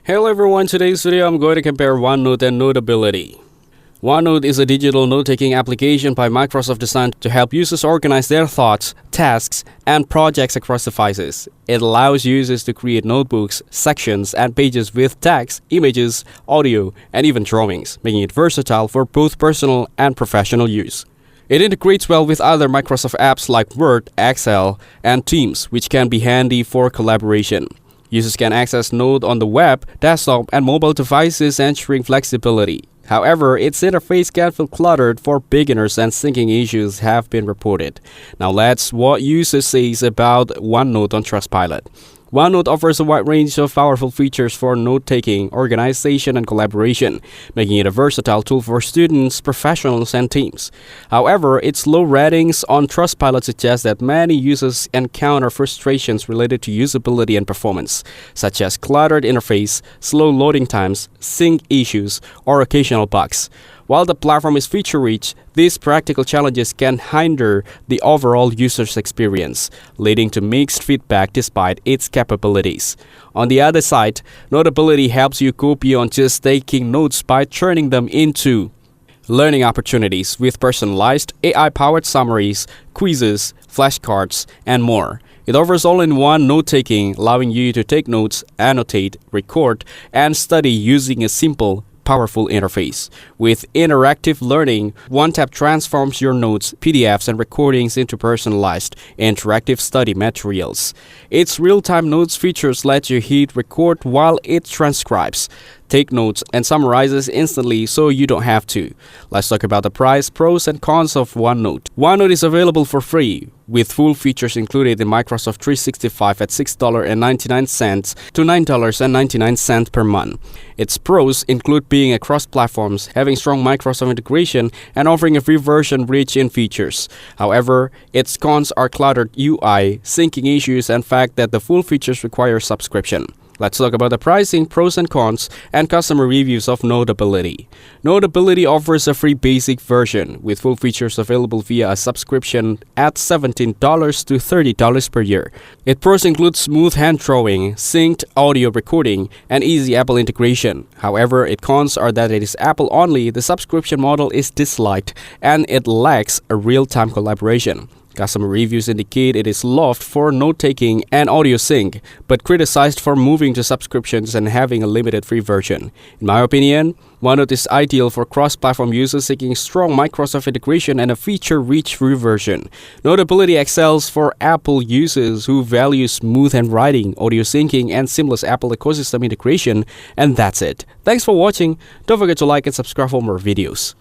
Hello everyone, today's video I'm going to compare OneNote and Notability. OneNote is a digital note-taking application by Microsoft designed to help users organize their thoughts, tasks, and projects across devices. It allows users to create notebooks, sections, and pages with text, images, audio, and even drawings, making it versatile for both personal and professional use. It integrates well with other Microsoft apps like Word, Excel, and Teams, which can be handy for collaboration. Users can access Note on the web, desktop, and mobile devices, ensuring flexibility. However, its interface can feel cluttered for beginners and syncing issues have been reported. Now let's what users say about OneNote on Trustpilot. OneNote offers a wide range of powerful features for note-taking, organization, and collaboration, making it a versatile tool for students, professionals, and teams. However, its low ratings on Trustpilot suggest that many users encounter frustrations related to usability and performance, such as cluttered interface, slow loading times, sync issues, or occasional bugs. While the platform is feature-rich, these practical challenges can hinder the overall user's experience, leading to mixed feedback despite its capabilities. On the other side, Notability helps you go beyond just taking notes by turning them into learning opportunities with personalized, AI-powered summaries, quizzes, flashcards, and more. It offers all-in-one note-taking, allowing you to take notes, annotate, record, and study using a simple, powerful interface. With interactive learning, OneTap transforms your notes, PDFs, and recordings into personalized, interactive study materials. Its real-time notes features let you hit record while it transcribes, take notes, and summarizes instantly so you don't have to. Let's talk about the price, pros, and cons of OneNote. OneNote is available for free, with full features included in Microsoft 365 at $6.99 to $9.99 per month. Its pros include being across platforms, having strong Microsoft integration, and offering a free version rich in features. However, its cons are cluttered UI, syncing issues, and fact that the full features require subscription. Let's talk about the pricing, pros and cons, and customer reviews of Notability. Notability offers a free basic version, with full features available via a subscription at $17 to $30 per year. Its pros include smooth hand drawing, synced audio recording, and easy Apple integration. However, its cons are that it is Apple only, the subscription model is disliked, and it lacks a real-time collaboration. Customer reviews indicate it is loved for note-taking and audio sync, but criticized for moving to subscriptions and having a limited free version. In my opinion, OneNote is ideal for cross-platform users seeking strong Microsoft integration and a feature-rich free version. Notability excels for Apple users who value smooth handwriting, audio syncing, and seamless Apple ecosystem integration. And that's it. Thanks for watching. Don't forget to like and subscribe for more videos.